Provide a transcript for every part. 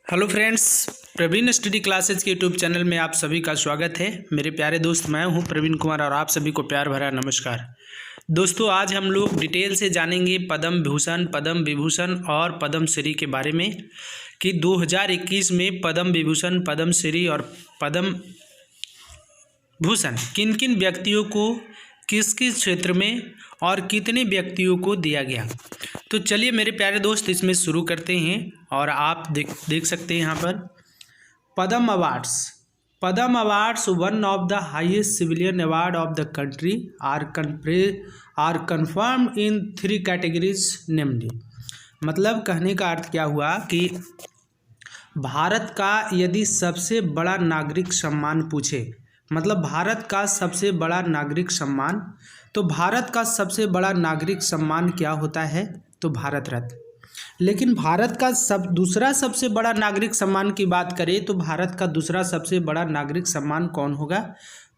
Hello friends, Praveen study classes के YouTube channel में आप सभी का स्वागत है। मेरे प्यारे दोस्त, मैं हूं प्रवीण कुमार और आप सभी को प्यार भरा नमस्कार। दोस्तों, आज हम लोग डिटेल से जानेंगे पद्म भूषण, पद्म विभूषण और पद्म श्री के बारे में कि 2021 में पद्म विभूषण, पद्म श्री और पद्म भूषण किन किन व्यक्तियों को किस किस क्षेत्र में और कितने व्यक्तियों को दिया गया। तो चलिए मेरे प्यारे दोस्त, इसमें शुरू करते हैं। और आप देख सकते हैं यहाँ पर Padma awards. Padma awards one of the highest civilian award of the country are confirm in 3 categories namely. मतलब कहने का अर्थ क्या हुआ कि भारत का यदि सबसे बड़ा नागरिक सम्मान पूछे, मतलब भारत का सबसे बड़ा नागरिक सम्मान, तो भारत का सबसे बड़ा नागरिक सम्मान क्या होता है? तो भारत रत्न। लेकिन भारत का दूसरा सबसे बड़ा नागरिक सम्मान की बात करें तो भारत का दूसरा सबसे बड़ा नागरिक सम्मान कौन होगा?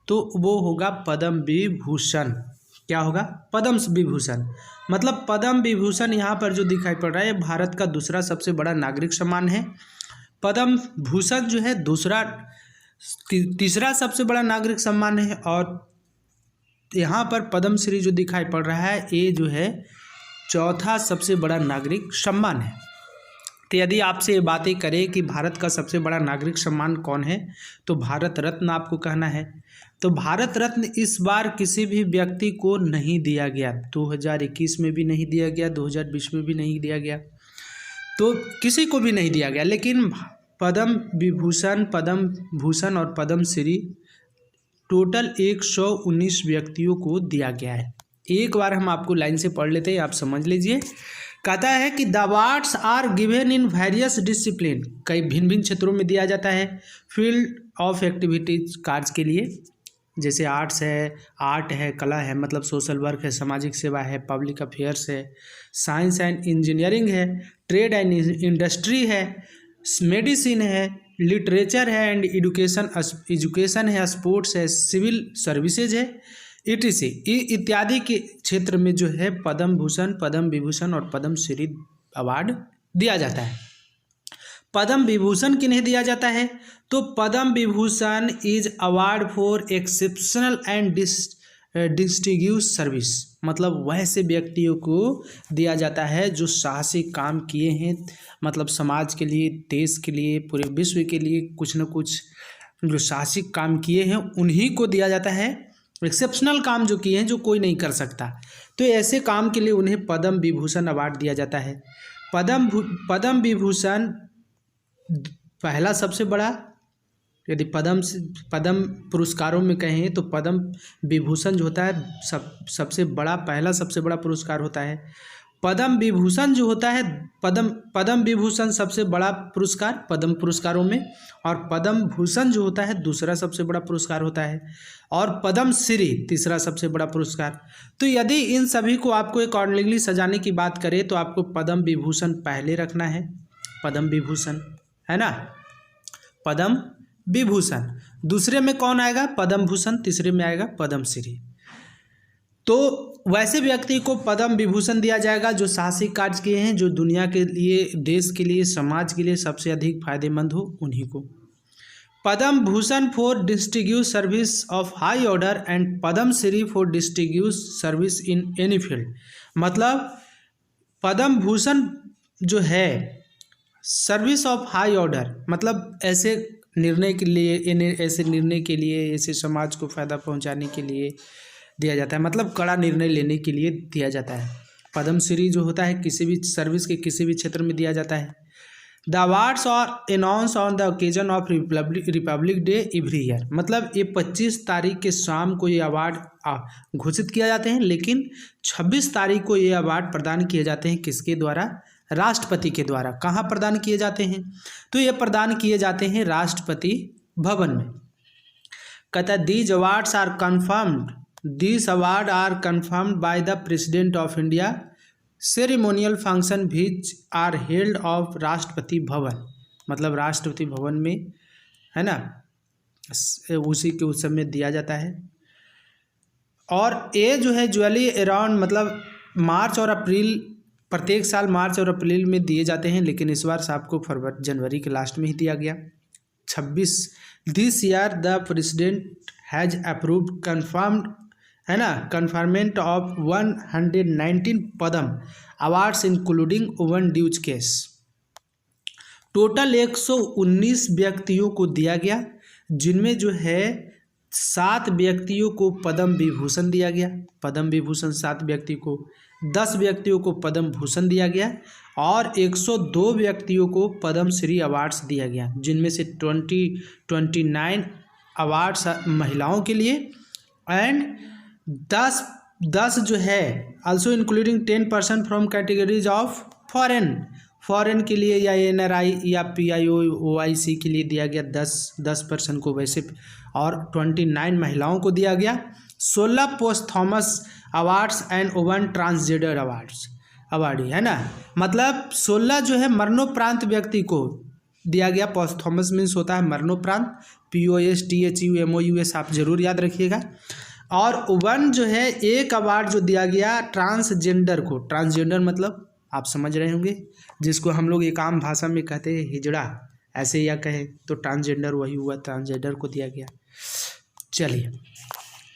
तो वो होगा पद्म विभूषण। क्या होगा? पद्म विभूषण। मतलब पद्म विभूषण यहाँ पर जो दिखाई पड़ रहा है, भारत का दूसरा सबसे बड़ा नागरिक सम्मान है। पद्म भूषण जो है तीसरा सबसे बड़ा नागरिक सम्मान है। और यहाँ पर पद्म श्री जो दिखाई पड़ रहा है, ये जो है चौथा सबसे बड़ा नागरिक सम्मान है। तो यदि आपसे ये बातें करें कि भारत का सबसे बड़ा नागरिक सम्मान कौन है, तो भारत रत्न आपको कहना है। तो भारत रत्न इस बार किसी भी व्यक्ति को नहीं दिया गया। 2021 में भी नहीं दिया गया, 2020 में भी नहीं दिया गया, तो किसी को भी नहीं दिया गया। लेकिन पद्म विभूषण, पद्म भूषण और पद्म श्री टोटल 119 व्यक्तियों को दिया गया है। एक बार हम आपको लाइन से पढ़ लेते हैं, आप समझ लीजिए। कहता है कि the awards are given in various discipline. कई भिन्न भिन्न क्षेत्रों में दिया जाता है। फील्ड ऑफ एक्टिविटीज कार्य के लिए, जैसे आर्ट्स है, आर्ट है, कला है, मतलब सोशल वर्क है, सामाजिक सेवा है, पब्लिक अफेयर्स है, साइंस एंड इंजीनियरिंग है, ट्रेड एंड इंडस्ट्री है, मेडिसिन है, लिटरेचर है एंड एजुकेशन है, स्पोर्ट्स है, सिविल सर्विसेज है, etc इत्यादि के क्षेत्र में जो है पद्म भूषण, पद्म विभूषण और पद्म श्री अवार्ड दिया जाता है। पद्म विभूषण किन्हें दिया जाता है? तो Padma Vibhushan is award for exceptional and distinguished service. मतलब वैसे व्यक्तियों को दिया जाता है जो साहसिक काम किए हैं, मतलब समाज के लिए, देश के लिए, पूरे विश्व के लिए कुछ न कुछ जो साहसिक काम किए हैं उन्हीं को दिया जाता है। एक्सेप्शनल काम जो किए हैं, जो कोई नहीं कर सकता, तो ऐसे काम के लिए उन्हें पद्म विभूषण अवार्ड दिया जाता है। पद्म विभूषण पहला सबसे बड़ा, यदि पद्म पुरस्कारों में कहें तो पद्म विभूषण जो होता है सबसे बड़ा, पहला सबसे बड़ा पुरस्कार होता है। पद्म विभूषण जो होता है, पद्म विभूषण सबसे बड़ा पुरस्कार पद्म पुरस्कारों में, और पद्म भूषण जो होता है दूसरा सबसे बड़ा पुरस्कार होता है, और पद्म श्री तीसरा सबसे बड़ा पुरस्कार। तो यदि इन सभी को आपको अकॉर्डिंगली सजाने की बात करें तो आपको पद्म विभूषण पहले रखना है, पद्म विभूषण, है ना, पद्म विभूषण। दूसरे में कौन आएगा? पद्म भूषण। तीसरे में आएगा पद्म श्री। तो वैसे व्यक्ति को पद्म विभूषण दिया जाएगा जो साहसिक कार्य किए हैं, जो दुनिया के लिए, देश के लिए, समाज के लिए सबसे अधिक फायदेमंद हो, उन्हीं को। Padma Bhushan for distinguished service of high order and Padma Shri for distinguished service in any field. मतलब पद्म भूषण जो है सर्विस ऑफ हाई ऑर्डर, मतलब ऐसे निर्णय के लिए, ऐसे समाज को फायदा पहुंचाने के लिए दिया जाता है, मतलब कड़ा निर्णय लेने के लिए दिया जाता है। पद्म श्री जो होता है किसी भी सर्विस के किसी भी क्षेत्र में दिया जाता है। The awards are announce on the occasion of Republic Day every year. मतलब ये 25 तारीख के शाम को ये अवार्ड घोषित किया जाते हैं, लेकिन 26 तारीख को ये अवार्ड प्रदान किए जाते हैं। किसके द्वारा? राष्ट्रपति के द्वारा। कहाँ प्रदान किए जाते हैं? तो ये प्रदान किए जाते हैं राष्ट्रपति भवन में। कहता है these awards are confirmed These awards are confirmed by the President of India. Ceremonial function which are held of Rashtrapati Bhavan. मतलब राष्ट्रपति भवन में, है ना, उसी के उस समय दिया जाता है। और ये जो है यूजुअली अराउंड, मतलब मार्च और अप्रैल प्रत्येक साल मार्च और अप्रैल में दिए जाते हैं, लेकिन इस बार साहब को जनवरी के लास्ट में ही दिया गया। 26 this year the president has approved confirmed, है ना, conferment of 119 Padma awards including one duo case. Total 119 व्यक्तियों को दिया गया, जिनमें जो है 7 व्यक्तियों को पद्म विभूषण दिया गया, पद्म विभूषण 7 व्यक्ति को, 10 व्यक्तियों को पद्म भूषण दिया गया और 102 व्यक्तियों को पद्म श्री अवार्ड्स दिया गया, जिनमें से 29 अवार्ड्स महिलाओं के लिए एंड 10 जो है also including 10% from categories of foreign के लिए या NRI या PIOIC के लिए दिया गया 10% को वैसे, और 29 महिलाओं को दिया गया। 16 पोस्थॉमस अवार्ड्स एंड 1 ट्रांसजेंडर अवार्डी, है ना, मतलब 16 जो है मरणोपरांत व्यक्ति को दिया गया। पोस्थॉमस मीन्स होता है मरणोपरांत, POSTHUMOUS आप जरूर याद रखिएगा। और 1 जो है एक अवार्ड जो दिया गया ट्रांसजेंडर को, ट्रांसजेंडर मतलब आप समझ रहे होंगे, जिसको हम लोग एक आम भाषा में कहते हैं हिजड़ा, ऐसे या कहें तो ट्रांसजेंडर वही हुआ, ट्रांसजेंडर को दिया गया। चलिए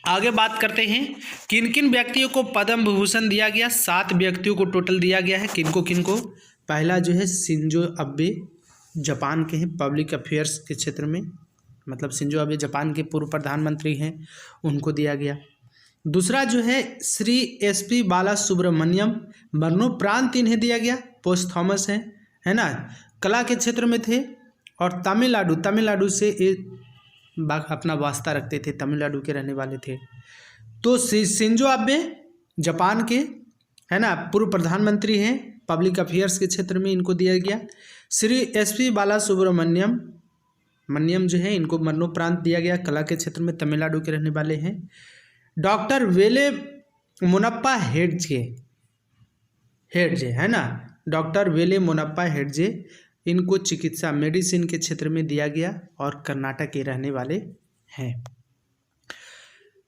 आगे बात करते हैं, किन किन व्यक्तियों को पद्म विभूषण दिया गया। 7 व्यक्तियों को टोटल दिया गया है। किनको किनको? पहला जो है शिंजो अबे, जापान के हैं, पब्लिक अफेयर्स के क्षेत्र में, मतलब शिंजो अबे जापान के पूर्व प्रधानमंत्री हैं, उनको दिया गया। दूसरा जो है श्री SP बालासुब्रमण्यम, मरणोपरांत इन्हें दिया गया, पोस्थॉमस है ना, कला के क्षेत्र में थे और तमिलनाडु से अपना वास्ता रखते थे, तमिलनाडु के रहने वाले थे। तो शिंजो अबे जापान के, है ना, पूर्व प्रधानमंत्री हैं, पब्लिक अफेयर्स के क्षेत्र में इनको दिया गया। श्री SP बालासुब्रमण्यम जो है इनको मरणोपरांत दिया गया, कला के क्षेत्र में, तमिलनाडु के रहने वाले हैं। डॉक्टर वेले मोनप्पा हेडजे, है ना, डॉक्टर वेले मोनप्पा हेडजे, इनको चिकित्सा मेडिसिन के क्षेत्र में दिया गया और कर्नाटक के रहने वाले हैं।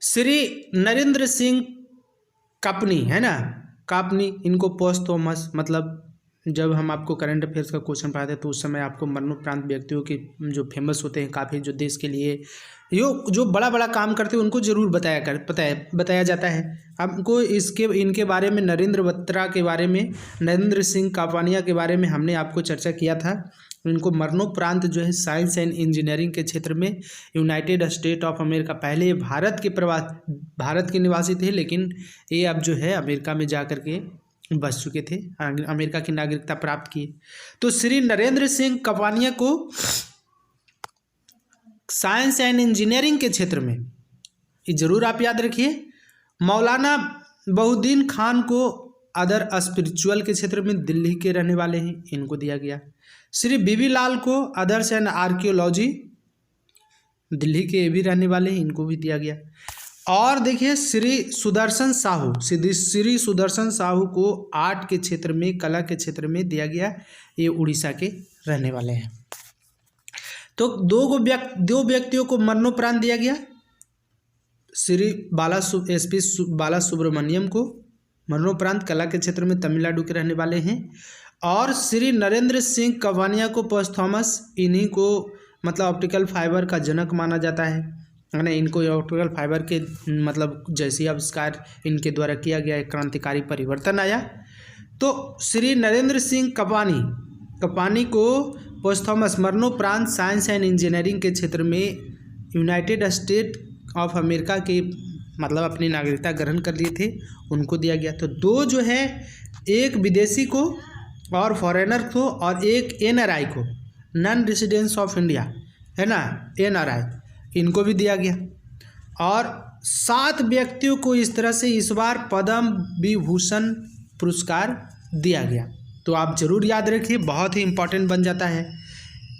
श्री नरेंद्र सिंह कापनी, है ना, कापनी, इनको पोस्थॉमस, मतलब जब हम आपको करंट अफेयर्स का क्वेश्चन पढ़ाते हैं तो उस समय आपको मरणोपरांत व्यक्तियों के जो फेमस होते हैं काफ़ी, जो देश के लिए जो बड़ा काम करते हैं उनको जरूर बताया जाता है। हमको इनके बारे में, नरेंद्र बत्रा के बारे में, नरेंद्र सिंह कापानिया के बारे में हमने आपको चर्चा किया था। इनको मरणोपरांत जो है साइंस एंड इंजीनियरिंग के क्षेत्र में यूनाइटेड स्टेट ऑफ अमेरिका, पहले भारत के निवासी थे, लेकिन ये अब जो है अमेरिका में जा कर के बस चुके थे, अमेरिका की नागरिकता प्राप्त की। तो श्री नरेंद्र सिंह कापानिया को साइंस एंड इंजीनियरिंग के क्षेत्र में, ये जरूर आप याद रखिए। मौलाना बहुद्दीन खान को अदर स्पिरिचुअल के क्षेत्र में, दिल्ली के रहने वाले हैं, इनको दिया गया। श्री बीबी लाल को अदर्स एंड आर्कियोलॉजी, दिल्ली के भी रहने वाले हैं, इनको भी दिया गया। और देखिए श्री सुदर्शन साहू को आर्ट के क्षेत्र में, कला के क्षेत्र में दिया गया, ये उड़ीसा के रहने वाले हैं। तो दो व्यक्तियों को मरणोपरांत दिया गया। श्री SP बालासुब्रमण्यम को मरणोपरांत, कला के क्षेत्र में, तमिलनाडु के रहने वाले हैं। और श्री नरेंद्र सिंह कापानिया को पोस्थॉमस, इन्हीं को मतलब ऑप्टिकल फाइबर का जनक माना जाता है ना, इनको ऑप्टिकल फाइबर के मतलब जैसे आविष्कार इनके द्वारा किया गया, एक क्रांतिकारी परिवर्तन आया। तो श्री नरेंद्र सिंह कापानी को पोस्थॉमस, मरणोपरांत साइंस एंड इंजीनियरिंग के क्षेत्र में यूनाइटेड स्टेट ऑफ अमेरिका के मतलब अपनी नागरिकता ग्रहण कर लिए थे, उनको दिया गया। तो 2 जो है, एक विदेशी को और फॉरेनर को, और एक NRI को, नॉन रेसिडेंस ऑफ इंडिया, है ना, NRI, इनको भी दिया गया। और 7 व्यक्तियों को इस तरह से इस बार पद्म विभूषण पुरस्कार दिया गया। तो आप जरूर याद रखिए, बहुत ही इंपॉर्टेंट बन जाता है।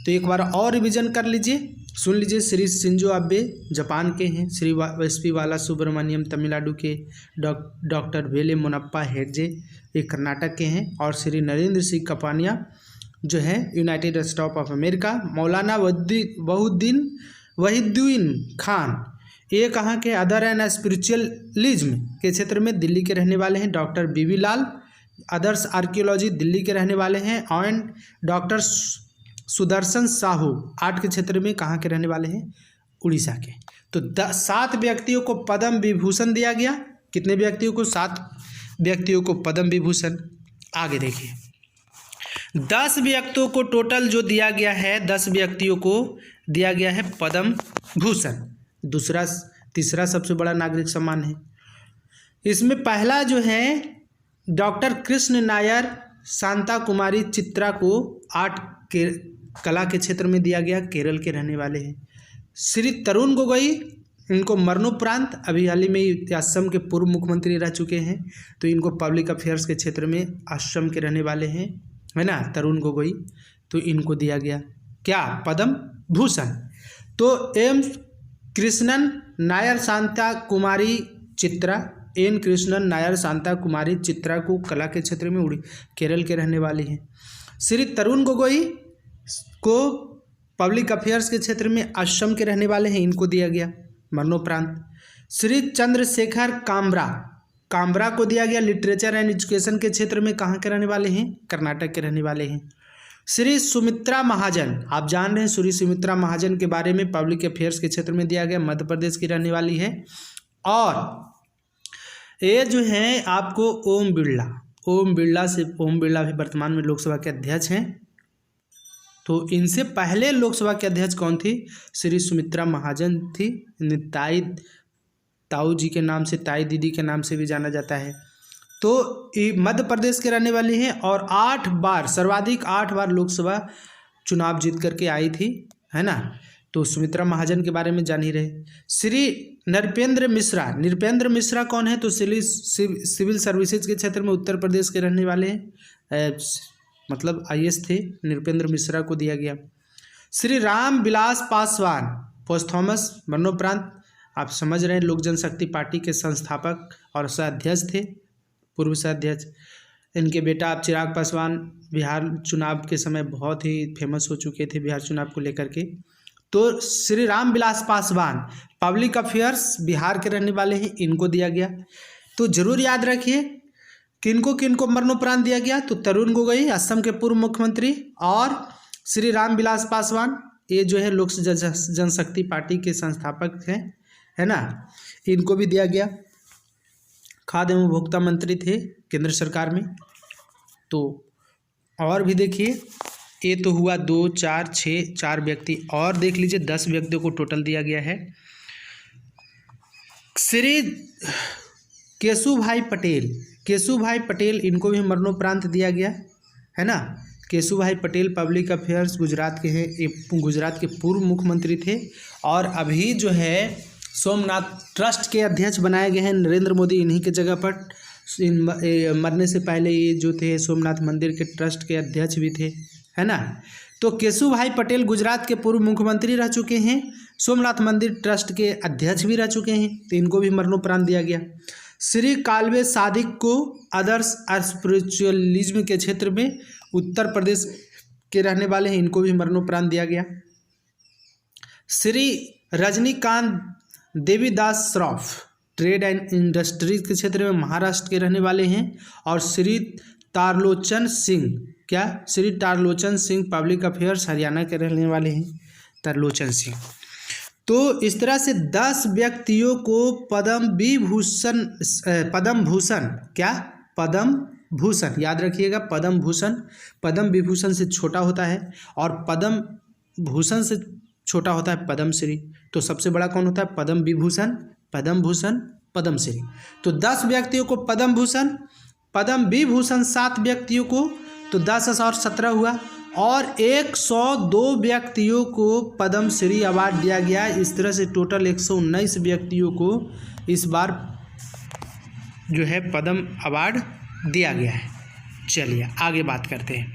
तो एक बार और रिवीजन कर लीजिए, सुन लीजिए। श्री शिंजो अबे जापान के हैं, श्री SP बालासुब्रमण्यम तमिलनाडु के, डॉक्टर वेले मोनप्पा हेडजे ये कर्नाटक के हैं, और श्री नरेंद्र सिंह कापानिया जो है यूनाइटेड स्टेट ऑफ अमेरिका। मौलाना वहीदुद्दीन खान ये कहाँ के, अदर एंड स्पिरिचुअलिज्म के क्षेत्र में, दिल्ली के रहने वाले हैं। डॉक्टर बीबी लाल आदर्श आर्कियोलॉजी दिल्ली के रहने वाले हैं। And doctor Sudarshan Sahu art के क्षेत्र में कहाँ के रहने वाले हैं? उड़ीसा के। तो 7 व्यक्तियों को पद्म विभूषण दिया गया। कितने व्यक्तियों को? 7 व्यक्तियों को पद्म विभूषण। आगे देखिए, 10 व्यक्तियों को टोटल जो दिया गया है, 10 व्यक्तियों को दिया गया है पद्म भूषण। तीसरा सबसे बड़ा नागरिक सम्मान है। इसमें पहला जो है डॉक्टर कृष्ण नायर शांता कुमारी चित्रा को आर्ट के कला के क्षेत्र में दिया गया, केरल के रहने वाले हैं। श्री तरुण गोगोई, इनको मरणोपरांत अभी हाल ही में असम के पूर्व मुख्यमंत्री रह चुके हैं, तो इनको पब्लिक अफेयर्स के क्षेत्र में असम के रहने वाले हैं, है ना, तरुण गोगोई। तो इनको दिया गया क्या? पद्म भूषण। तो एम कृष्णन नायर शांता कुमारी चित्रा, एन कृष्णन नायर शांता कुमारी चित्रा को कला के क्षेत्र में केरल के रहने वाले हैं। श्री तरुण गोगोई को पब्लिक अफेयर्स के क्षेत्र में असम के रहने वाले हैं, इनको दिया गया मरणोपरांत। श्री चंद्रशेखर काम्बरा को दिया गया लिटरेचर एंड एजुकेशन के क्षेत्र में, कहाँ के रहने वाले हैं? कर्नाटक के रहने वाले हैं। श्री सुमित्रा महाजन, आप जान रहे हैं श्री सुमित्रा महाजन के बारे में, पब्लिक अफेयर्स के क्षेत्र में दिया गया, मध्य प्रदेश की रहने वाली है। और ये जो है आपको ओम बिरला भी वर्तमान में लोकसभा के अध्यक्ष हैं। तो इनसे पहले लोकसभा के अध्यक्ष कौन थी? श्री सुमित्रा महाजन थी। ताऊ जी के नाम से, ताई दीदी के नाम से भी जाना जाता है। तो मध्य प्रदेश के रहने वाली हैं और 8 बार, सर्वाधिक 8 बार लोकसभा चुनाव जीत करके आई थी, है ना। तो सुमित्रा महाजन के बारे में जान ही रहे। श्री नृपेंद्र मिश्रा कौन है? तो सिविल सर्विसेज के क्षेत्र में उत्तर प्रदेश के रहने वाले हैं, मतलब IAS थे। नृपेंद्र मिश्रा को दिया गया। श्री राम विलास पासवान पोस्थोमस मरणोपरांत, आप समझ रहे हैं, लोक जनशक्ति पार्टी के संस्थापक और अध्यक्ष थे, पूर्व से अध्यक्ष। इनके बेटा आप चिराग पासवान बिहार चुनाव के समय बहुत ही फेमस हो चुके थे बिहार चुनाव को लेकर के। तो श्री राम विलास पासवान पब्लिक अफेयर्स बिहार के रहने वाले हैं, इनको दिया गया। तो जरूर याद रखिए किनको मरणोपरांत दिया गया। तो तरुण गोगोई असम के पूर्व मुख्यमंत्री और श्री राम विलास पासवान, ये जो है लोक जनशक्ति पार्टी के संस्थापक हैं, है ना, इनको भी दिया गया। खाद्य एवं उपभोक्ता मंत्री थे केंद्र सरकार में। तो और भी देखिए, ये तो हुआ 2, 4, 6, 4 व्यक्ति, और देख लीजिए 10 व्यक्तियों को टोटल दिया गया है। श्री केशुभाई पटेल, इनको भी मरणोपरांत दिया गया, है ना। केशुभाई पटेल पब्लिक अफेयर्स गुजरात के हैं, ये गुजरात के पूर्व मुख्यमंत्री थे और अभी जो है सोमनाथ ट्रस्ट के अध्यक्ष बनाए गए हैं नरेंद्र मोदी, इन्हीं के जगह पर। मरने से पहले ये जो थे सोमनाथ मंदिर के ट्रस्ट के अध्यक्ष भी थे, है ना। तो केशुभाई पटेल गुजरात के पूर्व मुख्यमंत्री रह चुके हैं, सोमनाथ मंदिर ट्रस्ट के अध्यक्ष भी रह चुके हैं, तो इनको भी मरणोपरांत दिया गया। श्री कालवे सादिक को आदर्श स्पिरिचुअलिज्म के क्षेत्र में उत्तर प्रदेश के रहने वाले हैं, इनको भी मरणोपरांत दिया गया। Shri Rajinikanth Devidas Shroff trade and industries के क्षेत्र में महाराष्ट्र के रहने वाले हैं। और श्री तारलोचन सिंह पब्लिक अफेयर्स हरियाणा के रहने वाले हैं, तारलोचन सिंह। तो इस तरह से 10 व्यक्तियों को पद्म भूषण याद रखिएगा। पद्म विभूषण से छोटा होता है और पद्म भूषण से छोटा होता है पद्मश्री। तो सबसे बड़ा कौन होता है? पद्म भूषण, पद्मश्री। तो 10 व्यक्तियों को पद्म विभूषण 7 व्यक्तियों को, तो 10 और 17 हुआ, और 102 व्यक्तियों को पद्मश्री अवार्ड दिया गया। इस तरह से टोटल 119 व्यक्तियों को इस बार जो है पद्म अवार्ड दिया गया है। चलिए आगे बात करते हैं।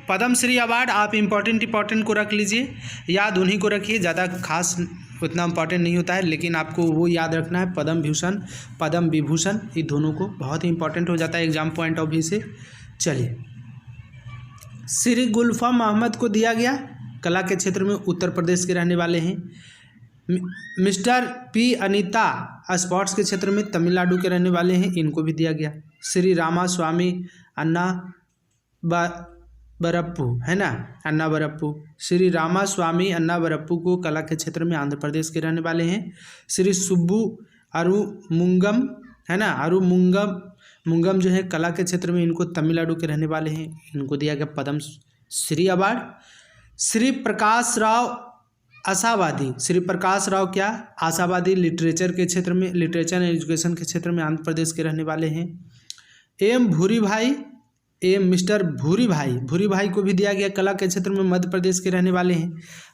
पद्मश्री अवार्ड आप इम्पोर्टेंट को रख लीजिए, याद उन्हीं को रखिए, ज़्यादा खास उतना इम्पोर्टेंट नहीं होता है, लेकिन आपको वो याद रखना है। पद्म विभूषण ये दोनों को बहुत ही इंपॉर्टेंट हो जाता है एग्जाम पॉइंट ऑफ व्यू से। चलिए, श्री गुलफाम अहमद को दिया गया, कला के क्षेत्र में उत्तर प्रदेश के रहने वाले हैं। मिस्टर पी अनीता स्पोर्ट्स के क्षेत्र में तमिलनाडु के रहने वाले हैं, इनको भी दिया गया। श्री रामास्वामी अन्ना बरप्पू, है ना, अन्ना बरप्पू। श्री रामास्वामी अन्ना बरप्पू को कला के क्षेत्र में आंध्र प्रदेश के रहने वाले हैं। श्री सुब्बू अरुमुंगम, है ना, अरुमुंगम जो है कला के क्षेत्र में, इनको तमिलनाडु के रहने वाले हैं, इनको दिया गया पद्म श्री अवार्ड। श्री प्रकाश राव आशावादी, श्री प्रकाश राव क्या, आशावादी, लिटरेचर के क्षेत्र में, लिटरेचर एंड एजुकेशन के क्षेत्र में आंध्र प्रदेश के रहने वाले हैं। एम भूरी भाई, मिस्टर भूरी भाई को भी दिया गया कला के क्षेत्र में, मध्य प्रदेश के रहने वाले हैं।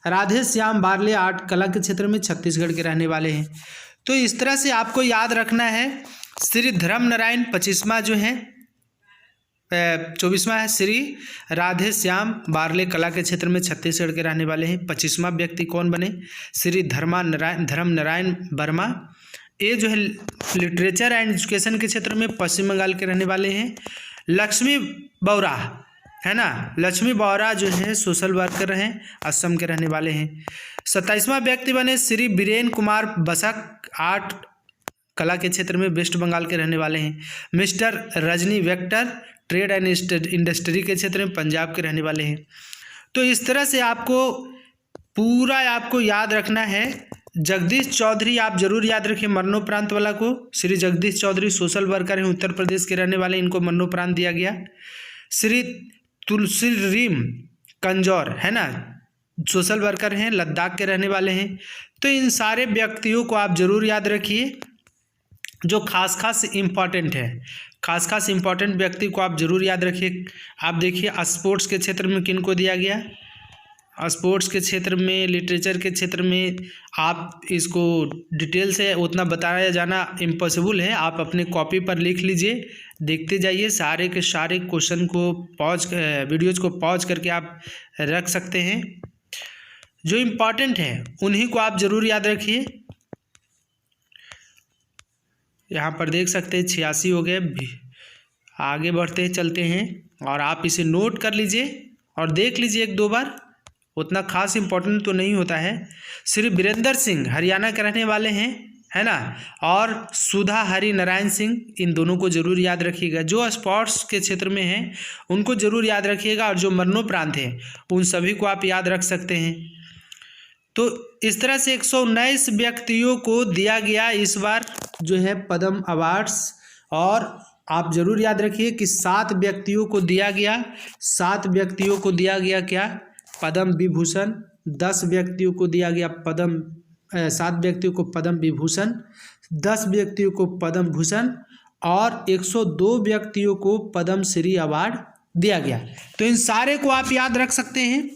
राधे श्याम बारले आर्ट कला के क्षेत्र में छत्तीसगढ़ के रहने वाले हैं। तो इस तरह से आपको याद रखना है। श्री धर्म नारायण 25वां जो है, 24वां है। श्री राधे श्याम बारले कला के क्षेत्र में छत्तीसगढ़ के रहने वाले हैं। 25वां व्यक्ति कौन बने, श्री धर्म नारायण वर्मा, ये जो है लिटरेचर एंड एजुकेशन के क्षेत्र में पश्चिम बंगाल के रहने वाले हैं। लक्ष्मी बौरा, है ना, लक्ष्मी बौरा जो है सोशल वर्कर हैं, असम के रहने वाले हैं। 27वां व्यक्ति बने श्री बीरेन कुमार बसक, आर्ट कला के क्षेत्र में वेस्ट बंगाल के रहने वाले हैं। Mister Rajni vector trade and industry के क्षेत्र में पंजाब के रहने वाले हैं। तो इस तरह से आपको पूरा आपको याद रखना है। जगदीश चौधरी आप जरूर याद रखिए मरणोपरांत वाला को। श्री जगदीश चौधरी सोशल वर्कर हैं, उत्तर प्रदेश के रहने वाले, इनको मरणोपरांत दिया गया। श्री तुलसी रीम कंजौर, है ना, सोशल वर्कर हैं, लद्दाख के रहने वाले हैं। तो इन सारे व्यक्तियों को आप जरूर याद रखिए, जो खास इम्पॉर्टेंट है, खास इम्पॉर्टेंट व्यक्ति को आप जरूर याद रखिए। आप देखिए स्पोर्ट्स के क्षेत्र में किन को दिया गया, स्पोर्ट्स के क्षेत्र में, लिटरेचर के क्षेत्र में, आप इसको डिटेल से उतना बताया जाना इम्पॉसिबल है। आप अपने कॉपी पर लिख लीजिए, देखते जाइए, सारे के सारे क्वेश्चन को वीडियोज को पॉज करके आप रख सकते हैं। जो इम्पॉर्टेंट है उन्हीं को आप ज़रूर याद रखिए। यहाँ पर देख सकते हैं 86 हो गए। आगे बढ़ते चलते हैं और आप इसे नोट कर लीजिए और देख लीजिए 1-2 बार, उतना खास इम्पोर्टेंट तो नहीं होता है। श्री वीरेंद्र सिंह हरियाणा के रहने वाले हैं, है ना, और सुधा हरि नारायण सिंह, इन दोनों को जरूर याद रखिएगा। जो स्पोर्ट्स के क्षेत्र में हैं उनको जरूर याद रखिएगा, और जो मरणोपरांत हैं उन सभी को आप याद रख सकते हैं। तो इस तरह से 119 व्यक्तियों को दिया गया इस बार जो है पद्म अवार्ड्स। और आप जरूर याद रखिए कि 7 व्यक्तियों को दिया गया, 7 व्यक्तियों को दिया गया क्या, पद्म विभूषण। 10 व्यक्तियों को दिया गया 7 व्यक्तियों को पद्म विभूषण, 10 व्यक्तियों को पद्म भूषण और 102 व्यक्तियों को पद्म श्री अवार्ड दिया गया। तो इन सारे को आप याद रख सकते हैं।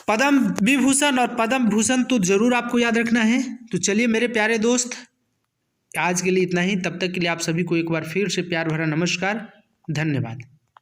पद्म विभूषण और पद्म भूषण तो जरूर आपको याद रखना है। तो चलिए मेरे प्यारे दोस्त, आज के लिए इतना ही। तब तक के लिए आप सभी को एक बार फिर से प्यार भरा नमस्कार, धन्यवाद।